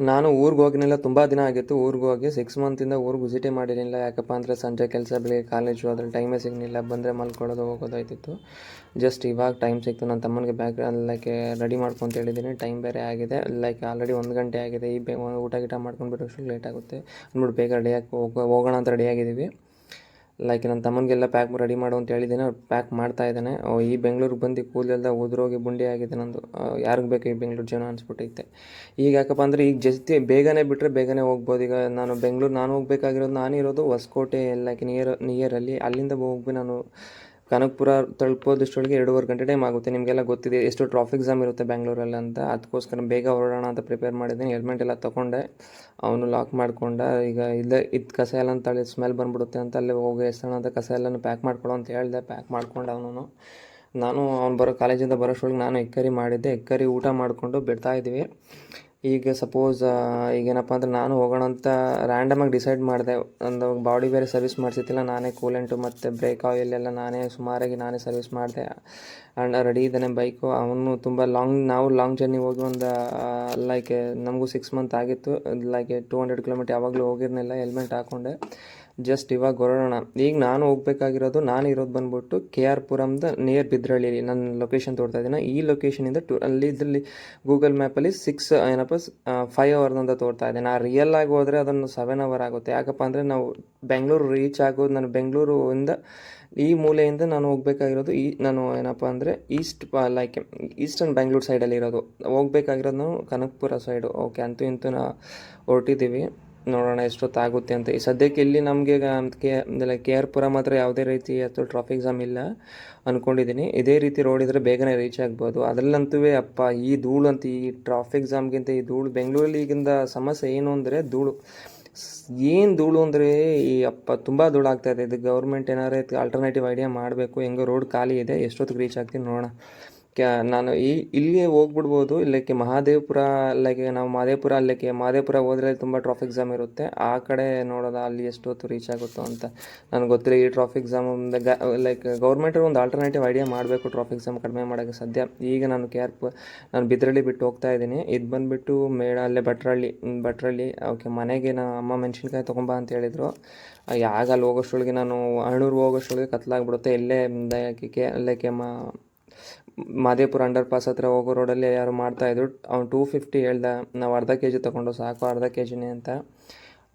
ನಾನು ಊರಿಗೆ ಹೋಗಿನಿಲ್ಲ, ತುಂಬ ದಿನ ಆಗಿತ್ತು ಊರಿಗೆ ಹೋಗಿ. 6 ಮಂತಿಂದ ಊರಿಗೆ ವಿಸಿಟೇ ಮಾಡಿರಲಿಲ್ಲ. ಯಾಕಪ್ಪ ಅಂದರೆ ಸಂಜೆ ಕೆಲಸ, ಬೆಳಿಗ್ಗೆ ಕಾಲೇಜು, ಅದ್ರಲ್ಲಿ ಟೈಮೇ ಸಿಗಲಿಲ್ಲ. ಬಂದರೆ ಮಲ್ಕೊಳ್ಳೋದು ಹೋಗೋದಾಯ್ತಿತ್ತು. ಜಸ್ಟ್ ಇವಾಗ ಟೈಮ್ ಸಿಕ್ತು. ನನ್ನ ತಮ್ಮನಿಗೆ ಬ್ಯಾಗ್ ಲೈಕ್ ರೆಡಿ ಮಾಡ್ಕೊಂತ ಹೇಳಿದ್ದೀನಿ. ಟೈಮ್ ಬೇರೆ ಆಗಿದೆ, ಲೈಕ್ ಆಲ್ರೆಡಿ 1 ಗಂಟೆ ಆಗಿದೆ. ಈ ಊಟ ಗೀಟ ಮಾಡ್ಕೊಂಡು ಬಿಡೋಷ್ಟು ಲೇಟ್ ಆಗುತ್ತೆ ಅಂದ್ಬಿಟ್ಟು ಬೇಗ ರೆಡಿಯಾಗಿ ಹೋಗೋಣ ಅಂತ ರೆಡಿಯಾಗಿದ್ದೀವಿ. ಲೈಕ್ ನನ್ನ ತಮ್ಮನಿಗೆಲ್ಲ ಪ್ಯಾಕ್ ರೆಡಿ ಮಾಡು ಅಂತ ಹೇಳಿದ್ದೀನಿ. ಅವ್ರು ಪ್ಯಾಕ್ ಮಾಡ್ತಾ ಇದ್ದಾನೆ. ಈ ಬೆಂಗಳೂರಿಗೆ ಬಂದು ಕೂದಲೆಲ್ಲ ಉದುರೋಗಿ ಬುಂಡಿ ಆಗಿದೆ ನಂದು. ಯಾರಿಗೆ ಬೇಕು ಈ ಬೆಂಗಳೂರು ಜನ ಅನಿಸ್ಬಿಟ್ಟೈತೆ. ಈಗ ಯಾಕಪ್ಪ ಅಂದರೆ ಈಗ ಜಸ್ತಿ ಬೇಗನೆ ಬಿಟ್ಟರೆ ಬೇಗನೆ ಹೋಗ್ಬೋದು. ಈಗ ನಾನು ಹೋಗಬೇಕಾಗಿರೋದು, ನಾನಿರೋದು ಹೊಸಕೋಟೆ, ಲೈಕ್ ನಿಯರಲ್ಲಿ. ಅಲ್ಲಿಂದ ಹೋಗಿ ನಾನು ಕನಕಪುರ ತಲುಪೋದಷ್ಟೊಳಗೆ 2.5 ಗಂಟೆ ಟೈಮ್ ಆಗುತ್ತೆ. ನಿಮಗೆಲ್ಲ ಗೊತ್ತಿದೆ ಎಷ್ಟು ಟ್ರಾಫಿಕ್ ಜಾಮ್ ಇರುತ್ತೆ ಬೆಂಗಳೂರಲ್ಲಿ ಅಂತ. ಅದಕ್ಕೋಸ್ಕರ ಬೇಗ ಹೊರಡೋಣ ಅಂತ ಪ್ರಿಪೇರ್ ಮಾಡಿದ್ದೀನಿ. ಹೆಲ್ಮೆಟ್ ಎಲ್ಲ ತೊಗೊಂಡೆ, ಅವನು ಲಾಕ್ ಮಾಡ್ಕೊಂಡ. ಈಗ ಇದು ಕಸ ಎಲ್ಲ ತಳಿ ಸ್ಮೆಲ್ ಬಂದ್ಬಿಡುತ್ತೆ ಅಂತ ಅಲ್ಲೇ ಹೋಗಿ ಎಸೋಣ ಅಂತ ಕಸ ಎಲ್ಲನೂ ಪ್ಯಾಕ್ ಮಾಡ್ಕೊಳ್ಳೋ ಅಂತ ಹೇಳಿದೆ. ಪ್ಯಾಕ್ ಮಾಡ್ಕೊಂಡು ನಾನು ಅವ್ನು ಕಾಲೇಜಿಂದ ಬರೋಷ್ಟೊಳಗೆ ನಾನು ಎಗ್ ಕರಿ ಮಾಡಿದ್ದೆ. ಎಗ್ ಕರಿ ಊಟ ಮಾಡಿಕೊಂಡು ಬಿಡ್ತಾಯಿದ್ವಿ. ಈಗ ಸಪೋಸ್ ಈಗೇನಪ್ಪ ಅಂದರೆ ನಾನು ಹೋಗೋಣ ಅಂತ ರ್ಯಾಂಡಮಾಗಿ ಡಿಸೈಡ್ ಮಾಡಿದೆ. ಒಂದು ಬಾಡಿ ಬೇರೆ ಸರ್ವಿಸ್ ಮಾಡಿಸಿತ್ತಿಲ್ಲ, ನಾನೇ ಕೂಲೆಂಟು ಮತ್ತು ಬ್ರೇಕ್ ಆಯಿಲ್ ಎಲ್ಲ ನಾನೇ ಸರ್ವಿಸ್ ಮಾಡಿದೆ. ಆ್ಯಂಡ್ ರೆಡಿ ಇದ್ದಾನೆ ಬೈಕು. ಅವನು ತುಂಬ ನಾವು ಲಾಂಗ್ ಜರ್ನಿ ಹೋಗಿ ಒಂದು ಲೈಕ್ ನಮಗೂ 6 ಮಂತ್ ಆಗಿತ್ತು. ಲೈಕ್ 200 ಕಿಲೋಮೀಟರ್ ಯಾವಾಗಲೂ ಹೋಗಿರಲಿಲ್ಲ. ಹೆಲ್ಮೆಟ್ ಹಾಕ್ಕೊಂಡೆ. ಜಸ್ಟ್ ಇವಾಗ ಹೊರಡೋಣ. ಈಗ ನಾನು ಹೋಗ್ಬೇಕಾಗಿರೋದು, ನಾನು ಇರೋದು ಬಂದ್ಬಿಟ್ಟು KR ಪುರಮ್ದ ನಿಯರ್ ಬಿದ್ರಳ್ಳಿ. ನನ್ನ ಲೊಕೇಶನ್ ತೋರ್ತಾ ಇದ್ದೀನಿ. ಈ ಲೊಕೇಶನಿಂದ ಇದರಲ್ಲಿ ಗೂಗಲ್ ಮ್ಯಾಪಲ್ಲಿ 5 ಅವರ್ಸ್ ಅಂತ ತೋರ್ತಾ ಇದೆ. ನಾನು ರಿಯಲ್ ಆಗಿ ಹೋದರೆ ಅದನ್ನು 7 ಅವರ್ ಆಗುತ್ತೆ. ಯಾಕಪ್ಪ ಅಂದರೆ ನಾವು ಬೆಂಗಳೂರು ರೀಚ್ ಆಗೋದು, ನಾನು ಬೆಂಗಳೂರಿಂದ ಈ ಮೂಲೆಯಿಂದ ನಾನು ಹೋಗ್ಬೇಕಾಗಿರೋದು, ನಾನು ಏನಪ್ಪ ಅಂದರೆ ಈಸ್ಟರ್ನ್ ಬೆಂಗಳೂರು ಸೈಡಲ್ಲಿ ಇರೋದು. ಹೋಗ್ಬೇಕಾಗಿರೋದು ನಾವು ಕನಕಪುರ ಸೈಡು. ಓಕೆ, ಅಂತೂ ಇಂತೂ ಹೊರಟಿದ್ದೀವಿ. ನೋಡೋಣ ಎಷ್ಟೊತ್ತಾಗುತ್ತೆ ಅಂತ. ಈ ಸದ್ಯಕ್ಕೆ ಇಲ್ಲಿ ನಮಗೆ KR ಪುರ ಮಾತ್ರ ಯಾವುದೇ ರೀತಿ ಅಥವಾ ಟ್ರಾಫಿಕ್ ಜಾಮ್ ಇಲ್ಲ ಅಂದ್ಕೊಂಡಿದ್ದೀನಿ. ಇದೇ ರೀತಿ ರೋಡ್ ಇದ್ದರೆ ಬೇಗನೆ ರೀಚ್ ಆಗ್ಬೋದು. ಅದರಲ್ಲಂತೂ ಅಪ್ಪ ಈ ಧೂಳು ಅಂತ, ಈ ಟ್ರಾಫಿಕ್ ಜಾಮ್ಗಿಂತ ಈ ಧೂಳು. ಬೆಂಗಳೂರಲ್ಲಿ ಈಗಿಂದ ಸಮಸ್ಯೆ ಏನು ಅಂದರೆ ಧೂಳು. ಏನು ಧೂಳು ಅಂದರೆ ಈ ತುಂಬ ಧೂಳು ಆಗ್ತಾಯಿದೆ. ಇದು ಗೌರ್ಮೆಂಟ್ ಏನಾರು ಆಲ್ಟರ್ನೇಟಿವ್ ಐಡಿಯಾ ಮಾಡಬೇಕು. ಹೆಂಗೋ ರೋಡ್ ಖಾಲಿ ಇದೆ, ಎಷ್ಟೊತ್ತಿಗೆ ರೀಚ್ ಆಗ್ತೀನಿ ನೋಡೋಣ. ನಾನು ಇಲ್ಲಿಗೆ ಹೋಗ್ಬಿಡ್ಬೋದು. ಇಲ್ಲಕ್ಕೆ ಮಹಾದೇವಪುರ, ನಾವು ಮಹಾದೇವಪುರ ಹೋದರೆ ತುಂಬ ಟ್ರಾಫಿಕ್ ಜಾಮ್ ಇರುತ್ತೆ. ಆ ಕಡೆ ನೋಡೋದು ಅಲ್ಲಿ ಎಷ್ಟೊತ್ತು ರೀಚ್ ಆಗುತ್ತೋ ಅಂತ ನನಗೆ ಗೊತ್ತಿಲ್ಲ. ಈ ಟ್ರಾಫಿಕ್ ಜಾಮ್ ಗೌರ್ಮೆಂಟ್ ಒಂದು ಆಲ್ಟರ್ನೇಟಿವ್ ಐಡಿಯಾ ಮಾಡಬೇಕು ಟ್ರಾಫಿಕ್ ಜಾಮ್ ಕಡಿಮೆ ಮಾಡೋಕ್ಕೆ. ಸದ್ಯ ಈಗ ನಾನು ಬಿದ್ರಳ್ಳಿ ಬಿಟ್ಟು ಹೋಗ್ತಾ ಇದ್ದೀನಿ. ಇದು ಬಂದುಬಿಟ್ಟು ಅಲ್ಲೇ ಭಟ್ರಳ್ಳಿ. ಓಕೆ, ಮನೆಗೆ ಅಮ್ಮ ಮೆಣಸಿನ್ಕಾಯಿ ತೊಗೊಂಬ ಅಂತ ಹೇಳಿದರು. ಅಲ್ಲಿ ಹೋಗೋಷ್ಟೊಳಗೆ ನಾನು ಅಣ್ಣೂರ್ಗೆ ಹೋಗೋಷ್ಟೊಳಗೆ ಕತ್ಲಾಗ್ಬಿಡುತ್ತೆ. ಇಲ್ಲೇ ಮಾದೇಪುರ ಅಂಡರ್ ಪಾಸ್ ಹತ್ರ ಹೋಗೋ ರೋಡಲ್ಲಿ ಯಾರು ಮಾಡ್ತಾಯಿದ್ರು. ಅವ್ನು 250 ಹೇಳ್ದ. ನಾವು ಅರ್ಧ kg ತೊಗೊಂಡು ಸಾಕು, ಅರ್ಧ kgನೇ ಅಂತ.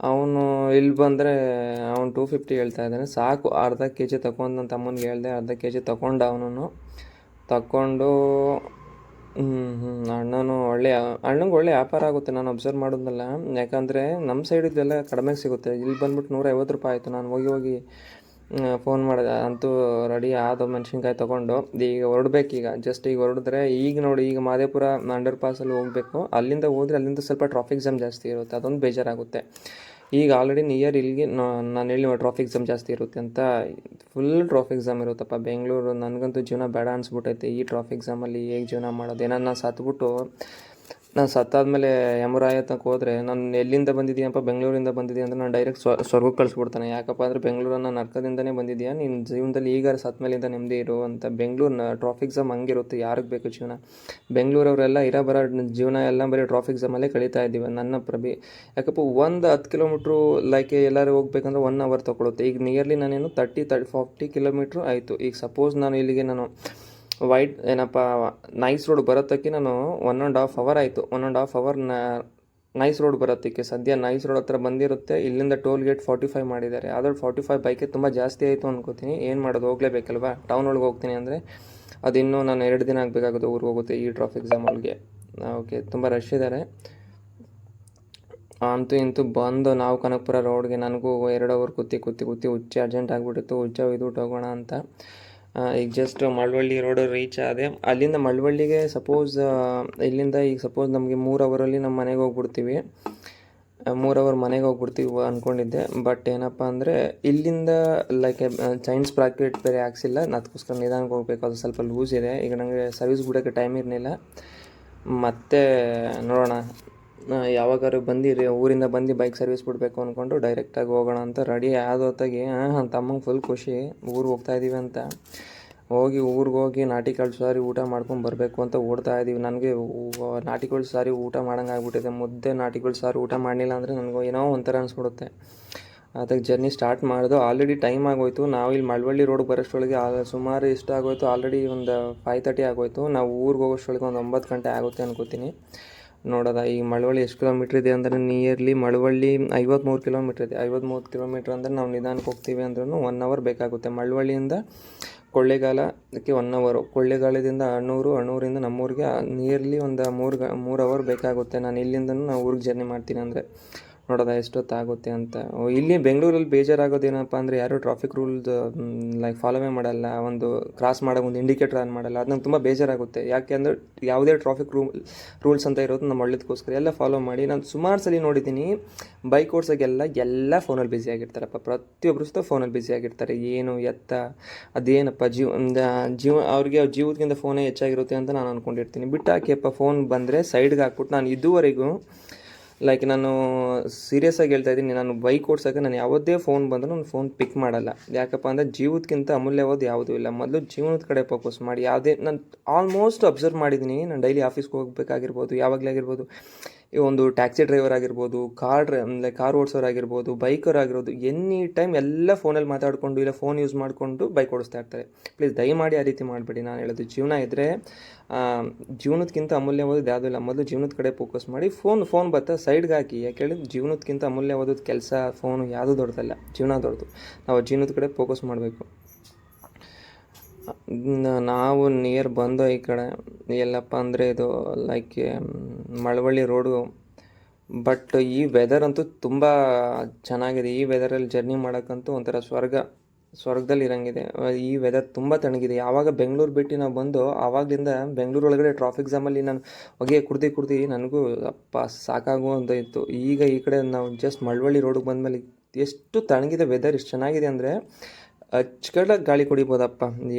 ಅವನು ಇಲ್ಲಿ ಬಂದರೆ ಅವ್ನು 250 ಹೇಳ್ತಾ ಇದ್ದಾನೆ. ಸಾಕು ಅರ್ಧ kg ತೊಗೊಂಡು ನನ್ನ ತಮ್ಮನಿಗೆ ಹೇಳಿದೆ. ಅರ್ಧ kg ತೊಗೊಂಡು ಅವನು ತಗೊಂಡು ಅಣ್ಣಂಗೆ ಒಳ್ಳೆ ವ್ಯಾಪಾರ ಆಗುತ್ತೆ. ನಾನು ಅಬ್ಸರ್ವ್ ಮಾಡೋದಲ್ಲ, ಯಾಕಂದರೆ ನಮ್ಮ ಸೈಡ್ ಇದೆಲ್ಲ ಕಡಿಮೆಗೆ ಸಿಗುತ್ತೆ. ಇಲ್ಲಿ ಬಂದ್ಬಿಟ್ಟು 150 ರೂಪಾಯಿ ಆಯಿತು. ನಾನು ಹೋಗಿ ಫೋನ್ ಮಾಡಿದೆ. ಅಂತೂ ರೆಡಿ ಆದ ಮೆಣಸಿನ್ಕಾಯಿ ತೊಗೊಂಡು ಈಗ ಹೊರಡ್ಬೇಕೀಗ. ಜಸ್ಟ್ ಈಗ ಹೊರಡಿದ್ರೆ ಈಗ ನೋಡಿ, ಈಗ ಮಾದೇಪುರ ಅಂಡರ್ ಪಾಸಲ್ಲಿ ಹೋಗಬೇಕು. ಅಲ್ಲಿಂದ ಸ್ವಲ್ಪ ಟ್ರಾಫಿಕ್ ಜಾಮ್ ಜಾಸ್ತಿ ಇರುತ್ತೆ. ಅದೊಂದು ಬೇಜಾರಾಗುತ್ತೆ. ಈಗ ಆಲ್ರೆಡಿ ನಿಯರ್ ಇಲ್ಲಿಗೆ ನಾನು ಹೇಳಿ ಟ್ರಾಫಿಕ್ ಜಾಮ್ ಜಾಸ್ತಿ ಇರುತ್ತೆ ಅಂತ. ಫುಲ್ ಟ್ರಾಫಿಕ್ ಜಾಮ್ ಇರುತ್ತಪ್ಪ ಬೆಂಗಳೂರು. ನನಗಂತೂ ಜೀವನ ಬೇಡ ಅನಿಸ್ಬಿಟ್ಟೈತೆ ಈ ಟ್ರಾಫಿಕ್ ಜಾಮಲ್ಲಿ. ಹೇಗೆ ಜೀವನ ಮಾಡೋದು? ನಾನು ಸತ್ತಾದ್ಮೇಲೆ ಯಮರಾಯತಕ್ಕೆ ಹೋದರೆ, ನಾನು ಎಲ್ಲಿಂದ ಬಂದಿದ್ದೀಯಪ್ಪ, ಬೆಂಗಳೂರಿಂದ ಬಂದಿದ್ದೀಯ ಅಂದರೆ ನಾನು ಡೈರೆಕ್ಟ್ ಸ್ವರ್ಗಕ್ಕೆ ಕಳಿಸ್ಬಿಡ್ತಾನೆ. ಯಾಕಪ್ಪ ಅಂದರೆ ಬೆಂಗಳೂರನ್ನ ನರ್ಕದಿಂದನೇ ಬಂದಿದ್ದೀಯಾ ನಿನ್ನ ಜೀವನದಲ್ಲಿ, ಈಗ ಸತ್ಮೇಲಿಂದ ನೆಮ್ಮದಿ ಇರು ಅಂತ. ಬೆಂಗಳೂರಿನ ಟ್ರಾಫಿಕ್ ಜಾಮ್ ಹಂಗಿರುತ್ತೆ. ಯಾರಿಗೆ ಬೇಕು ಜೀವನ? ಬೆಂಗಳೂರವರೆಲ್ಲ ಬರೋ ಜೀವನ ಎಲ್ಲ ಬರೀ ಟ್ರಾಫಿಕ್ ಜಾಮಲ್ಲೇ ಕಳೀತಾ ಇದ್ದೀವಿ. ಯಾಕಪ್ಪ 10 ಕಿಲೋಮೀಟ್ರು ಎಲ್ಲರೂ ಹೋಗ್ಬೇಕಂದ್ರೆ 1 ಅವರ್ ತೊಗೊಳುತ್ತೆ. ಈಗ ನಿಯರ್ಲಿ ನಾನೇನು 40 ಕಿಲೋಮೀಟ್ರು ಆಯಿತು. ಈಗ ಸಪೋಸ್ ನಾನು ಇಲ್ಲಿಗೆ ನೈಸ್ ರೋಡ್ ಬರೋತ್ತಕ್ಕೆ ನಾನು 1.5 ಅವರ್ ಆಯಿತು. 1.5 ಅವರ್ ನೈಸ್ ರೋಡ್ ಬರೋತ್ತಕ್ಕೆ. ಸದ್ಯ ನೈಸ್ ರೋಡ್ ಹತ್ರ ಬಂದಿರುತ್ತೆ. ಇಲ್ಲಿಂದ ಟೋಲ್ ಗೇಟ್ 45 ಮಾಡಿದ್ದಾರೆ. ಆದರೆ 45 ಬೈಕೆ ತುಂಬ ಜಾಸ್ತಿ ಆಯಿತು ಅನ್ಕೋತೀನಿ. ಏನು ಮಾಡೋದು, ಹೋಗಲೇಬೇಕಲ್ವಾ? ಟೌನ್ ಒಳಗೆ ಹೋಗ್ತೀನಿ ಅಂದರೆ ಅದಿನ್ನೂ ನಾನು 2 ದಿನ ಆಗಬೇಕಾಗುತ್ತೆ ಊರಿಗೆ ಹೋಗುತ್ತೆ ಈ ಟ್ರಾಫಿಕ್ ಜಾಮಲ್ಗೆ. ಓಕೆ, ತುಂಬ ರಶ್ ಇದ್ದಾರೆ. ಅಂತೂ ಇಂತೂ ಬಂದು ನಾವು ಕನಕಪುರ ರೋಡ್ಗೆ. ನನಗೂ 2 ಅವರ್ ಕೂತಿ ಹುಚ್ಚಿ ಅರ್ಜೆಂಟ್ ಆಗಿಬಿಟ್ಟಿತ್ತು. ಇದು ಹೋಗೋಣ ಅಂತ ಈಗ ಜಸ್ಟ್ ಮಳವಳ್ಳಿ ರೋಡ್ ರೀಚ್ ಆದೆ. ಅಲ್ಲಿಂದ ಮಳವಳ್ಳಿಗೆ ಇಲ್ಲಿಂದ ಈಗ ಸಪೋಸ್ ನಮಗೆ 3 ಅವರಲ್ಲಿ ನಮ್ಮ ಮನೆಗೆ ಹೋಗ್ಬಿಡ್ತೀವಿ. 3 ಅವರ್ ಮನೆಗೆ ಹೋಗ್ಬಿಡ್ತೀವಿ ಅಂದ್ಕೊಂಡಿದ್ದೆ. ಬಟ್ ಏನಪ್ಪ ಅಂದರೆ ಇಲ್ಲಿಂದ ಚೈನ್ಸ್ ಬ್ರಾಕೆಟ್ ಬೇರೆ ಹಾಕ್ಸಿಲ್ಲ. ಅದಕ್ಕೋಸ್ಕರ ನಿಧಾನಕ್ಕೆ ಹೋಗಬೇಕು. ಅದು ಸ್ವಲ್ಪ ಲೂಸ್ ಇದೆ. ಈಗ ನನಗೆ ಸರ್ವಿಸ್ ಬಿಡೋಕ್ಕೆ ಟೈಮ್ ಇರಲಿಲ್ಲ. ಮತ್ತೆ ನೋಡೋಣ, ಯಾವಾಗಾದ್ರು ಬಂದಿರಿ ಊರಿಂದ ಬಂದು ಬೈಕ್ ಸರ್ವಿಸ್ ಬಿಡಬೇಕು ಅಂದ್ಕೊಂಡು ಡೈರೆಕ್ಟಾಗಿ ಹೋಗೋಣ ಅಂತ ರೆಡಿ ಆದೊತ್ತಾಗಿ ತಮ್ಮಂಗೆ ಫುಲ್ ಖುಷಿ ಊರಿಗೆ ಹೋಗ್ತಾಯಿದ್ದೀವಿ ಅಂತ. ಹೋಗಿ ಊರಿಗೆ ಹೋಗಿ ನಾಟಿ ಕಾಳು ಸಾರಿ ಊಟ ಮಾಡ್ಕೊಂಡು ಬರಬೇಕು ಅಂತ ಓಡ್ತಾ ಇದ್ದೀವಿ. ನನಗೆ ನಾಟಿ ಕೋಳಿ ಸಾರಿ ಊಟ ಮಾಡೋಂಗೆ ಆಗ್ಬಿಟ್ಟಿದೆ. ಮುದ್ದೆ ನಾಟಿ ಕೋಳಿ ಸಾರು ಊಟ ಮಾಡಲಿಲ್ಲ ಅಂದರೆ ನನಗೆ ಏನೋ ಒಂಥರ ಅನಿಸ್ಬಿಡುತ್ತೆ. ಅದಕ್ಕೆ ಜರ್ನಿ ಸ್ಟಾರ್ಟ್ ಮಾಡೋದು ಆಲ್ರೆಡಿ ಟೈಮ್ ಆಗೋಯ್ತು. ನಾವು ಇಲ್ಲಿ ಮಳವಳ್ಳಿ ರೋಡ್ ಬರೋಷ್ಟೊಳಗೆ ಸುಮಾರು ಇಷ್ಟ ಆಗೋಯ್ತು, ಆಲ್ರೆಡಿ ಒಂದು 5:30 ಆಗೋಯ್ತು. ನಾವು ಊರಿಗೆ ಹೋಗೋಷ್ಟೊಳಗೆ ಒಂದು 9 ಗಂಟೆ ಆಗುತ್ತೆ ಅನ್ಕೋತೀನಿ. ನೋಡೋದ ಈ ಮಳವಳ್ಳಿ ಎಷ್ಟು ಕಿಲೋಮೀಟ್ರ್ ಇದೆ ಅಂದರೆ ನಿಯರ್ಲಿ ಮಳವಳ್ಳಿ 53 ಕಿಲೋಮೀಟ್ರ್ ಇದೆ. 53 ಕಿಲೋಮೀಟ್ರ್ ಅಂದರೆ ನಾವು ನಿಧಾನಕ್ಕೆ ಹೋಗ್ತೀವಿ ಅಂದ್ರೂ 1 ಅವರ್ ಬೇಕಾಗುತ್ತೆ. ಮಳವಳ್ಳಿಯಿಂದ ಕೊಳ್ಳೇಗಾಲಕ್ಕೆ 1 ಅವರು, ಕೊಳ್ಳೇಗಾಲದಿಂದ ಅಣ್ಣೂರಿಂದ ನಮ್ಮೂರಿಗೆ ನಿಯರ್ಲಿ ಒಂದು 3 ಅವರ್ ಬೇಕಾಗುತ್ತೆ. ನಾನು ಇಲ್ಲಿಂದನೂ ನಾವು ಊರಿಗೆ ಜರ್ನಿ ಮಾಡ್ತೀನಿ ಅಂದರೆ ನೋಡೋದ ಎಷ್ಟೊತ್ತಾಗುತ್ತೆ ಅಂತ. ಇಲ್ಲಿ ಬೆಂಗಳೂರಲ್ಲಿ ಬೇಜಾರಾಗೋದೇನಪ್ಪ ಅಂದರೆ ಯಾರೂ ಟ್ರಾಫಿಕ್ ರೂಲ್ಸ್ ಲೈಕ್ ಫಾಲೋವೇ ಮಾಡಲ್ಲ. ಒಂದು ಕ್ರಾಸ್ ಮಾಡೋಕೆ ಒಂದು ಇಂಡಿಕೇಟರ್ ಆನ್ ಮಾಡಲ್ಲ. ಅದು ನಂಗೆ ತುಂಬ ಬೇಜಾರಾಗುತ್ತೆ. ಯಾಕೆ ಅಂದರೆ ಯಾವುದೇ ಟ್ರಾಫಿಕ್ ರೂಲ್ಸ್ ಅಂತ ಇರೋದು ನಮ್ಮ ಒಳ್ಳೇದಕ್ಕೋಸ್ಕರ ಎಲ್ಲ ಫಾಲೋ ಮಾಡಿ. ನಾನು ಸುಮಾರು ಸಲ ನೋಡಿದ್ದೀನಿ ಬೈಕ್ ಓಡ್ಸೋಕ್ಕೆಲ್ಲ ಫೋನಲ್ಲಿ ಬ್ಯುಸಿ ಆಗಿರ್ತಾರಪ್ಪ. ಪ್ರತಿಯೊಬ್ಬರು ಸಹ ಫೋನಲ್ಲಿ ಬ್ಯುಸಿ ಆಗಿರ್ತಾರೆ. ಏನು ಎತ್ತ ಅದೇನಪ್ಪ ಅವ್ರಿಗೆ ಜೀವಕ್ಕಿಂತ ಫೋನೇ ಹೆಚ್ಚಾಗಿರುತ್ತೆ ಅಂತ ನಾನು ಅಂದ್ಕೊಂಡಿರ್ತೀನಿ. ಬಿಟ್ಟು ಹಾಕಿಯಪ್ಪ, ಫೋನ್ ಬಂದರೆ ಸೈಡ್ಗೆ ಹಾಕ್ಬಿಟ್ಟು ನಾನು ಇದುವರೆಗೂ ಲೈಕ್ ನಾನು ಸೀರಿಯಸ್ ಆಗಿ ಹೇಳ್ತಾ ಇದ್ದೀನಿ, ನಾನು ಬೈಕ್ ಓಡ್ಸೋಕೆ ನಾನು ಯಾವುದೇ ಫೋನ್ ಬಂದರೂ ನಾನು ಫೋನ್ ಪಿಕ್ ಮಾಡಲ್ಲ. ಯಾಕಪ್ಪ ಅಂದರೆ ಜೀವಕ್ಕಿಂತ ಅಮೂಲ್ಯವಾದ ಯಾವುದೂ ಇಲ್ಲ. ಮೊದಲು ಜೀವನದ ಕಡೆ ಫೋಕಸ್ ಮಾಡಿ. ಯಾವುದೇ ನಾನು ಆಲ್ಮೋಸ್ಟ್ ಅಬ್ಸರ್ವ್ ಮಾಡಿದ್ದೀನಿ. ನಾನು ಡೈಲಿ ಆಫೀಸ್ಗೆ ಹೋಗಬೇಕಾಗಿರ್ಬೋದು, ಯಾವಾಗಲೇ ಆಗಿರ್ಬೋದು, ಈ ಒಂದು ಟ್ಯಾಕ್ಸಿ ಡ್ರೈವರ್ ಆಗಿರ್ಬೋದು, ಕಾರ್ ಓಡಿಸೋರಾಗಿರ್ಬೋದು, ಬೈಕರ್ ಆಗಿರ್ಬೋದು, ಎನಿ ಟೈಮ್ ಎಲ್ಲ ಫೋನಲ್ಲಿ ಮಾತಾಡಿಕೊಂಡು ಇಲ್ಲ ಫೋನ್ ಯೂಸ್ ಮಾಡಿಕೊಂಡು ಬೈಕ್ ಓಡಿಸ್ತಾ ಇರ್ತಾರೆ. ಪ್ಲೀಸ್ ದಯಮಾಡಿ ಆ ರೀತಿ ಮಾಡಬೇಡಿ. ನಾನು ಹೇಳೋದು ಜೀವನ ಇದ್ದರೆ ಜೀವನಕ್ಕಿಂತ ಅಮೂಲ್ಯವಾದದ್ದು ಯಾವುದೂ ಇಲ್ಲ. ಮೊದಲು ಜೀವನದ ಕಡೆ ಫೋಕಸ್ ಮಾಡಿ. ಫೋನ್ ಬರ್ತಾ ಸೈಡ್ಗೆ ಹಾಕಿ. ಯಾಕೆ ಹೇಳಿ, ಜೀವನಕ್ಕಿಂತ ಅಮೂಲ್ಯವಾದದ್ದು ಕೆಲಸ, ಫೋನು ಯಾವುದೂ ದೊಡ್ಡದಲ್ಲ. ಜೀವನ ದೊಡ್ಡದು. ನಾವು ಜೀವನದ ಕಡೆ ಫೋಕಸ್ ಮಾಡಬೇಕು. ನಾವು ನಿಯರ್ ಬಂದು ಈ ಕಡೆ ಎಲ್ಲಪ್ಪ ಅಂದರೆ ಇದು ಲೈಕ್ ಮಳವಳ್ಳಿ ರೋಡು. ಬಟ್ ಈ ವೆದರ್ ಅಂತೂ ತುಂಬ ಚೆನ್ನಾಗಿದೆ. ಈ ವೆದರಲ್ಲಿ ಜರ್ನಿ ಮಾಡೋಕ್ಕಂತೂ ಒಂಥರ ಸ್ವರ್ಗದಲ್ಲಿ ಇರೋಂಗಿದೆ. ಈ ವೆದರ್ ತುಂಬ ತಣ್ಣಗಿದೆ. ಯಾವಾಗ ಬೆಂಗಳೂರು ಬಿಟ್ಟು ನಾವು ಬಂದು ಆವಾಗಲಿಂದ ಬೆಂಗಳೂರು ಒಳಗಡೆ ಟ್ರಾಫಿಕ್ ಜಾಮಲ್ಲಿ ನಾನು ಹೊಗೆ ಕುಡ್ದು ನನಗೂ ಅಪ್ಪ ಸಾಕಾಗುವಂತ ಇತ್ತು. ಈಗ ಈ ಕಡೆ ನಾವು ಜಸ್ಟ್ ಮಳವಳ್ಳಿ ರೋಡಿಗೆ ಬಂದಮೇಲೆ ಎಷ್ಟು ತಣ್ಣಗಿದೆ ವೆದರ್, ಎಷ್ಟು ಚೆನ್ನಾಗಿದೆ ಅಂದರೆ ಅಚ್ಚುಕಟ್ಟಾಗಿ ಗಾಳಿ ಕುಡಿಬೋದಪ್ಪ.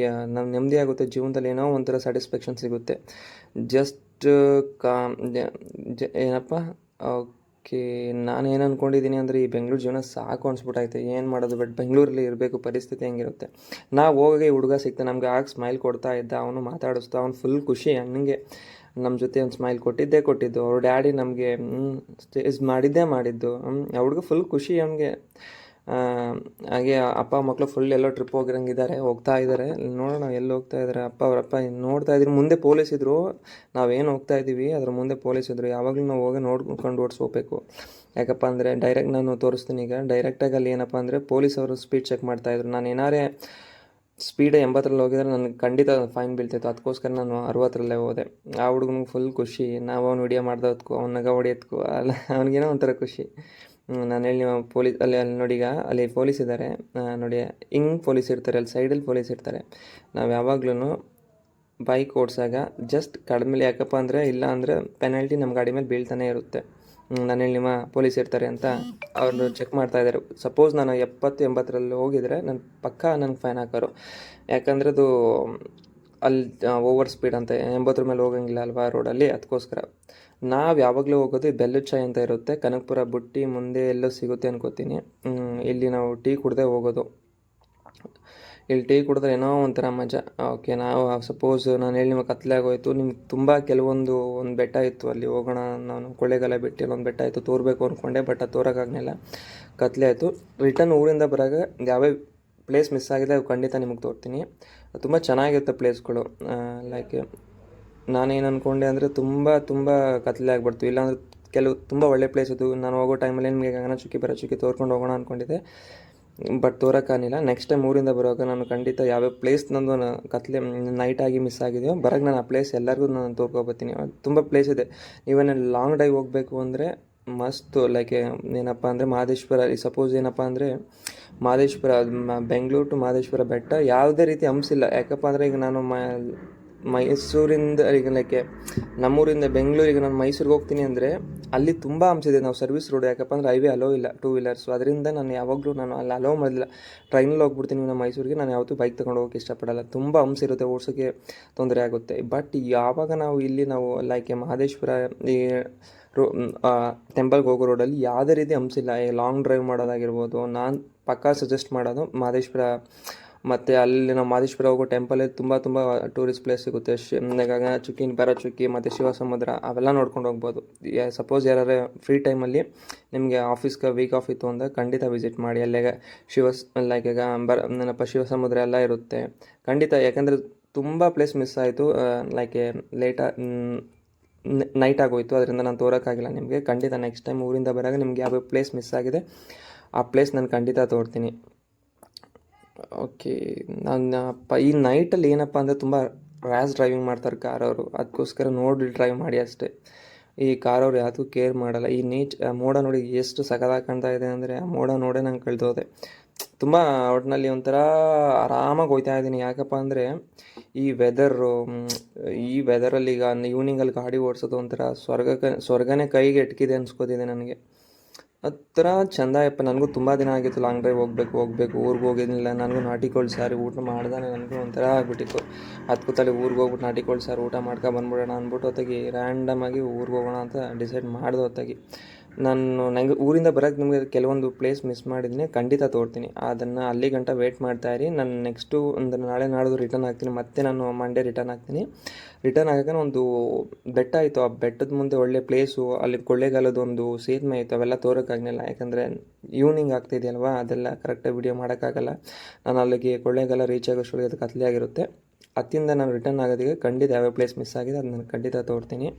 ನಾವು ನೆಮ್ಮದಿ ಆಗುತ್ತೆ ಜೀವನದಲ್ಲಿ. ಏನೋ ಒಂಥರ ಸ್ಯಾಟಿಸ್ಫ್ಯಾಕ್ಷನ್ ಸಿಗುತ್ತೆ. ಜಸ್ಟ್ ಏನಪ್ಪ ಓಕೆ, ನಾನು ಏನು ಅಂದ್ಕೊಂಡಿದ್ದೀನಿ ಅಂದರೆ ಈ ಬೆಂಗಳೂರು ಜೀವನ ಸಾಕು ಅನಿಸ್ಬಿಟ್ಟೈತೆ. ಏನು ಮಾಡೋದು, ಬಟ್ ಬೆಂಗಳೂರಲ್ಲಿ ಇರಬೇಕು. ಪರಿಸ್ಥಿತಿ ಹೆಂಗಿರುತ್ತೆ. ನಾವು ಹೋಗಿ ಹುಡುಗ ಸಿಗ್ತಾನೆ, ನಮ್ಗೆ ಆಗ ಸ್ಮೈಲ್ ಕೊಡ್ತಾ ಇದ್ದ, ಅವನು ಮಾತಾಡಿಸ್ತಾ, ಅವ್ನು ಫುಲ್ ಖುಷಿ. ಅಣ್ಣಂಗೆ ನಮ್ಮ ಜೊತೆ ಒಂದು ಸ್ಮೈಲ್ ಕೊಟ್ಟಿದ್ದು. ಅವ್ರ ಡ್ಯಾಡಿ ನಮಗೆ ಸ್ಟೇಜ್ ಮಾಡಿದ್ದು. ಆ ಹುಡುಗ ಫುಲ್ ಖುಷಿ ಅವನಿಗೆ. ಹಾಗೆ ಅಪ್ಪ ಮಕ್ಕಳು ಫುಲ್ ಎಲ್ಲೋ ಟ್ರಿಪ್ ಹೋಗ್ತಾ ಇದ್ದಾರೆ. ನೋಡೋಣ ಎಲ್ಲಿ ಹೋಗ್ತಾ ಇದ್ದಾರೆ. ಅವರಪ್ಪ ನೋಡ್ತಾ ಇದ್ರು. ಮುಂದೆ ಪೊಲೀಸ್ ಇದ್ದರು. ನಾವೇನು ಹೋಗ್ತಾ ಇದ್ದೀವಿ ಅದ್ರ ಮುಂದೆ ಪೊಲೀಸ್ ಇದ್ದರು. ಯಾವಾಗಲೂ ನಾವು ಹೋಗಿ ನೋಡ್ಕೊಂಡು ಓಡಿಸ್ಕೋಬೇಕು. ಯಾಕಪ್ಪ ಅಂದರೆ ಡೈರೆಕ್ಟ್ ನಾನು ತೋರಿಸ್ತೀನಿ. ಈಗ ಡೈರೆಕ್ಟಾಗಿ ಅಲ್ಲಿ ಏನಪ್ಪ ಅಂದರೆ ಪೊಲೀಸವರು ಸ್ಪೀಡ್ ಚೆಕ್ ಮಾಡ್ತಾಯಿದ್ರು. ನಾನು ಏನಾರೇ ಸ್ಪೀಡ್ 80ರಲ್ಲಿ ಹೋಗಿದ್ರೆ ನನಗೆ ಖಂಡಿತ ಫೈನ್ ಬೀಳ್ತಾಯಿತ್ತು. ಅದಕ್ಕೋಸ್ಕರ ನಾನು 60ರಲ್ಲೇ ಹೋದೆ. ಆ ಹುಡುಗನಿಗೆ ಫುಲ್ ಖುಷಿ. ನಾವು ಅವ್ನು ವಿಡಿಯೋ ಮಾಡ್ದೋದ್ಕೋ, ಅವ್ನಾಗ ಹೊಡೆಯೋದ್ಕೋ ಅಲ್ಲ, ಅವ್ನಿಗೇನೋ ಒಂಥರ ಖುಷಿ. ನಾನು ಹೇಳಿ ಪೊಲೀಸ್ ಅಲ್ಲಿ ನೋಡಿ, ಈಗ ಅಲ್ಲಿ ಪೊಲೀಸ್ ಇದ್ದಾರೆ ನೋಡಿ. ಹಿಂಗೆ ಪೊಲೀಸ್ ಇರ್ತಾರೆ, ಅಲ್ಲಿ ಸೈಡಲ್ಲಿ ಪೊಲೀಸ್ ಇರ್ತಾರೆ. ನಾವು ಯಾವಾಗ್ಲೂ ಬೈಕ್ ಓಡಿಸಾಗ ಜಸ್ಟ್ ಕಡಿಮೆ, ಯಾಕಪ್ಪ ಅಂದರೆ ಇಲ್ಲ ಅಂದರೆ ಪೆನಾಲ್ಟಿ ನಮ್ಮ ಗಾಡಿ ಮೇಲೆ ಬೀಳ್ತಾನೆ ಇರುತ್ತೆ. ನಾನು ಹೇಳಿ ಪೊಲೀಸ್ ಇರ್ತಾರೆ ಅಂತ ಅವರು ಚೆಕ್ ಮಾಡ್ತಾಯಿದ್ದಾರೆ. ಸಪೋಸ್ ನಾನು 70-80ರಲ್ಲಿ ಹೋಗಿದರೆ ನನ್ನ ಪಕ್ಕ ನನಗೆ ಫೈನ್ ಹಾಕೋರು. ಯಾಕಂದರೆ ಅದು ಅಲ್ಲಿ ಓವರ್ ಸ್ಪೀಡ್ ಅಂತ 80 ಮೇಲೆ ಹೋಗಂಗಿಲ್ಲ ಅಲ್ವಾ ರೋಡಲ್ಲಿ. ಅದಕ್ಕೋಸ್ಕರ ನಾವು ಯಾವಾಗಲೂ ಹೋಗೋದು ಬೆಲ್ಲದ ಅಂತ ಇರುತ್ತೆ. ಕನಕಪುರ ಬುಟ್ಟಿ ಮುಂದೆ ಎಲ್ಲೋ ಸಿಗುತ್ತೆ ಅನ್ಕೋತೀನಿ. ಇಲ್ಲಿ ನಾವು ಟೀ ಕುಡ್ದೇ ಹೋಗೋದು. ಇಲ್ಲಿ ಟೀ ಕುಡಿದ್ರೆ ಏನೋ ಒಂಥರ ಮಜಾ. ಓಕೆ, ನಾವು ಸಪೋಸ್ ನಾನು ಹೇಳಿ ನಿಮಗೆ ಕತ್ಲೆ ಆಗೋಯ್ತು, ನಿಮ್ಗೆ ತುಂಬ ಒಂದು ಬೆಟ್ಟ ಇತ್ತು, ಅಲ್ಲಿ ಹೋಗೋಣ. ನಾನು ಕೊಳ್ಳೇಗಾಲ ಬೆಟ್ಟಲ್ಲಿ ಒಂದು ಬೆಟ್ಟ ಇತ್ತು, ತೋರಬೇಕು ಅಂದ್ಕೊಂಡೆ. ಬಟ್ ಅದು ತೋರೋಕ್ಕಾಗಲಿಲ್ಲ, ಕತ್ಲೆ ಆಯಿತು. ರಿಟರ್ನ್ ಊರಿಂದ ಬರಾಗ ಯಾವ್ಯಾವ ಪ್ಲೇಸ್ ಮಿಸ್ ಆಗಿದೆ ಅದು ಖಂಡಿತ ನಿಮಗೆ ತೋರ್ತೀನಿ. ತುಂಬ ಚೆನ್ನಾಗಿರುತ್ತೆ ಪ್ಲೇಸ್ಗಳು. ಲೈಕ್ ನಾನೇನು ಅಂದ್ಕೊಂಡೆ ಅಂದರೆ ತುಂಬ ಕತ್ಲೆ ಆಗಿಬಿಡ್ತು. ಇಲ್ಲಾಂದರೆ ಕೆಲವು ತುಂಬ ಒಳ್ಳೆ ಪ್ಲೇಸ್ ಇತ್ತು. ನಾನು ಹೋಗೋ ಟೈಮಲ್ಲಿ ನಿಮಗೆ ಗಗನ ಚುಕ್ಕಿ ತೋರ್ಕೊಂಡು ಹೋಗೋಣ ಅಂದ್ಕೊಂಡಿದ್ದೆ. ಬಟ್ ತೋರೋಕ್ಕಾಗಲಿಲ್ಲ. ನೆಕ್ಸ್ಟ್ ಟೈಮ್ ಊರಿಂದ ಬರುವಾಗ ನಾನು ಖಂಡಿತ ಯಾವ್ಯಾವ ಪ್ಲೇಸ್ ನಂದು ಕತ್ಲೆ ನೈಟಾಗಿ ಮಿಸ್ ಆಗಿದೆಯೋ ಬರೋಕ್ಕೆ ನಾನು ಆ ಪ್ಲೇಸ್ ಎಲ್ಲರಿಗೂ ನಾನು ತೋರ್ಕೊಬತ್ತೀನಿ. ತುಂಬ ಪ್ಲೇಸ್ ಇದೆ. ಈವನ್ ಲಾಂಗ್ ಡ್ರೈವ್ ಹೋಗಬೇಕು ಅಂದರೆ ಮಸ್ತು. ಲೈಕ್ ಏನಪ್ಪ ಅಂದರೆ ಮಹದೇಶ್ವರ. ಸಪೋಸ್ ಏನಪ್ಪ ಅಂದರೆ ಮಹದೇಶ್ವರ, ಬೆಂಗಳೂರು ಟು ಮಹದೇಶ್ವರ ಬೆಟ್ಟ ಯಾವುದೇ ರೀತಿ ಹಂಸಿಲ್ಲ. ಯಾಕಪ್ಪ ಅಂದರೆ ಈಗ ನಾನು ಮೈಸೂರಿಂದ ಈಗ ಲೈಕ್ ನಮ್ಮೂರಿಂದ ಬೆಂಗಳೂರಿಗೆ ನಾನು ಮೈಸೂರಿಗೆ ಹೋಗ್ತೀನಿ ಅಂದರೆ ಅಲ್ಲಿ ತುಂಬ ಹಂಸಿದೆ. ನಾವು ಸರ್ವಿಸ್ ರೋಡ್, ಯಾಕಪ್ಪ ಅಂದರೆ ಹೈವೇ ಅಲೋ ಇಲ್ಲ 2 ವೀಲರ್ಸು. ಅದರಿಂದ ನಾನು ಯಾವಾಗಲೂ ಅಲ್ಲಿ ಅಲೋ ಮಾಡಿಲ್ಲ. ಟ್ರೈನಲ್ಲಿ ಹೋಗ್ಬಿಡ್ತೀನಿ ನಾನು ಮೈಸೂರಿಗೆ. ನಾನು ಯಾವತ್ತೂ ಬೈಕ್ ತೊಗೊಂಡು ಹೋಗೋಕ್ಕೆ ಇಷ್ಟಪಡಲ್ಲ. ತುಂಬ ಹಂಸಿರುತ್ತೆ, ಓಡಿಸೋಕ್ಕೆ ತೊಂದರೆ ಆಗುತ್ತೆ. ಬಟ್ ಯಾವಾಗ ನಾವು ಲೈಕ್ ಮಹದೇಶ್ವರ ಈ ಟೆಂಪಲ್ಗೆ ಹೋಗೋ ರೋಡಲ್ಲಿ ಯಾವುದೇ ರೀತಿ ಹಂಸಿಲ್ಲ. ಲಾಂಗ್ ಡ್ರೈವ್ ಮಾಡೋದಾಗಿರ್ಬೋದು. ನಾನು ಪಕ್ಕಾ ಸಜೆಸ್ಟ್ ಮಾಡೋದು ಮತ್ತು ಅಲ್ಲಿ ನಾವು ಮಾದೇಶ್ವರ ಹೋಗೋ ಟೆಂಪಲಲ್ಲಿ ತುಂಬ ಟೂರಿಸ್ಟ್ ಪ್ಲೇಸ್ ಸಿಗುತ್ತೆ. ಚುಕ್ಕಿ ಭರಚುಕ್ಕಿ ಮತ್ತು ಶಿವಸಮುದ್ರ ಅವೆಲ್ಲ ನೋಡ್ಕೊಂಡು ಹೋಗ್ಬೋದು. ಸಪೋಸ್ ಯಾರು ಫ್ರೀ ಟೈಮಲ್ಲಿ ನಿಮಗೆ ಆಫೀಸ್ಗೆ ವೀಕ್ ಆಫ್ ಇತ್ತು ಅಂದರೆ ಖಂಡಿತ ವಿಸಿಟ್ ಮಾಡಿ. ಅಲ್ಲಿಗೆ ಲೈಕ್ ಈಗ ಶಿವಸಮುದ್ರ ಎಲ್ಲ ಇರುತ್ತೆ ಖಂಡಿತ. ಯಾಕಂದರೆ ತುಂಬ ಪ್ಲೇಸ್ ಮಿಸ್ ಆಯಿತು, ಲೈಕ್ ನೈಟ್ ಆಗೋಯಿತು, ಅದರಿಂದ ನಾನು ತೋರೋಕ್ಕಾಗಿಲ್ಲ ನಿಮಗೆ. ಖಂಡಿತ ನೆಕ್ಸ್ಟ್ ಟೈಮ್ ಊರಿಂದ ಬರೋವಾಗ ನಿಮಗೆ ಯಾವ ಪ್ಲೇಸ್ ಮಿಸ್ ಆಗಿದೆ ಆ ಪ್ಲೇಸ್ ನಾನು ಖಂಡಿತ ತೋರ್ತೀನಿ. ಓಕೆ, ಈ ನೈಟಲ್ಲಿ ಏನಪ್ಪ ಅಂದರೆ ತುಂಬ ರ್ಯಾಶ್ ಡ್ರೈವಿಂಗ್ ಮಾಡ್ತಾರೆ ಕಾರವರು, ಅದಕ್ಕೋಸ್ಕರ ನೋಡಿ ಡ್ರೈವ್ ಮಾಡಿ ಅಷ್ಟೇ. ಈ ಕಾರವ್ರು ಯಾವುದು ಕೇರ್ ಮಾಡಲ್ಲ. ಈ ಮೋಡ ನೋಡಿ ಎಷ್ಟು ಸಖತ್ತಾಗಿ ಕಾಣ್ತಾ ಇದೆ ಅಂದರೆ, ಆ ಮೋಡ ನೋಡೇ ನಂಗೆ ಕಳೆದೋದೆ. ತುಂಬ ಒಟ್ಟಿನಲ್ಲಿ ಒಂಥರ ಆರಾಮಾಗಿ ಹೋಗ್ತಾ ಇದ್ದೀನಿ. ಯಾಕಪ್ಪ ಅಂದರೆ ಈ ವೆದರಲ್ಲಿ ಈಗ ಈವ್ನಿಂಗಲ್ಲಿ ಗಾಡಿ ಓಡಿಸೋದು ಒಂಥರ ಸ್ವರ್ಗನೇ ಕೈಗೆ ಎಟ್ಕಿದೆ ಅನ್ಸ್ಕೋತಿದೆ ನನಗೆ. ಹತ್ರ ಚೆಂದ ಯಪ್ಪ. ನನಗೂ ತುಂಬ ದಿನ ಆಗಿತ್ತು ಲಾಂಗ್ ಡ್ರೈವ್ ಹೋಗ್ಬೇಕು ಊರಿಗೆ ಹೋಗಿದ್ದಿಲ್ಲ. ನನಗೂ ನಾಟಿ ಕೋಳಿ ಸಾರು ಊಟ ಮಾಡ್ದಾನೆ ನನಗೂ ಒಂಥರ ಆಗ್ಬಿಟ್ಟಿತ್ತು. ಹತ್ಕೂತಲ್ಲಿ ಊರಿಗೆ ಹೋಗ್ಬಿಟ್ಟು ನಾಟಿ ಕೋಳಿ ಸಾರು ಊಟ ಬಂದ್ಬಿಡೋಣ ಅಂದ್ಬಿಟ್ಟು ಹೊತ್ತಾಗಿ ರ್ಯಾಂಡಮಾಗಿ ಊರಿಗೆ ಹೋಗೋಣ ಅಂತ ಡಿಸೈಡ್ ಮಾಡಿದೆ. ಹೊತ್ತಾಗಿ ನನಗೆ ಊರಿಂದ ಬರೋಕ್ಕೆ ನಿಮಗೆ ಕೆಲವೊಂದು ಪ್ಲೇಸ್ ಮಿಸ್ ಮಾಡಿದ್ದೀನಿ, ಖಂಡಿತ ತೋರ್ತೀನಿ. ಅದನ್ನು ಅಲ್ಲಿ ಗಂಟ ವೇಟ್ ಮಾಡ್ತಾಯಿರಿ. ನಾನು ನೆಕ್ಸ್ಟು ಒಂದು ನಾಳೆ ನಾಡ್ದು ರಿಟರ್ನ್ ಆಗ್ತೀನಿ. ಮತ್ತೆ ನಾನು ಮಂಡೇ ರಿಟರ್ನ್ ಆಗ್ತೀನಿ. ರಿಟರ್ನ್ ಆಗೋಕೆ ಒಂದು ಬೆಟ್ಟ ಇತ್ತು, ಆ ಬೆಟ್ಟದ ಮುಂದೆ ಒಳ್ಳೆ ಪ್ಲೇಸು, ಅಲ್ಲಿ ಕೊಳ್ಳೇಗಾಲದ ಒಂದು ಸೇತುವೆ ಇತ್ತು, ಅವೆಲ್ಲ ತೋರೋಕ್ಕಾಗಲಿಲ್ಲ. ಯಾಕಂದರೆ ಈವ್ನಿಂಗ್ ಆಗ್ತಿದೆಯಲ್ವಾ, ಅದೆಲ್ಲ ಕರೆಕ್ಟಾಗಿ ವಿಡಿಯೋ ಮಾಡೋಕ್ಕಾಗಲ್ಲ. ನಾನು ಅಲ್ಲಿಗೆ ಕೊಳ್ಳೇಗಾಲ ರೀಚ್ ಆಗೋಷ್ಟೊಳಗೆ ಅದು ಕತ್ಲೆ ಆಗಿರುತ್ತೆ. ಅತ್ತಿಂದ ನಾನು ರಿಟರ್ನ್ ಆಗೋದಕ್ಕೆ ಖಂಡಿತ ಯಾವ ಪ್ಲೇಸ್ ಮಿಸ್ ಆಗಿದೆ ಅದು ನಾನು ಖಂಡಿತ ತೋರ್ತೀನಿ.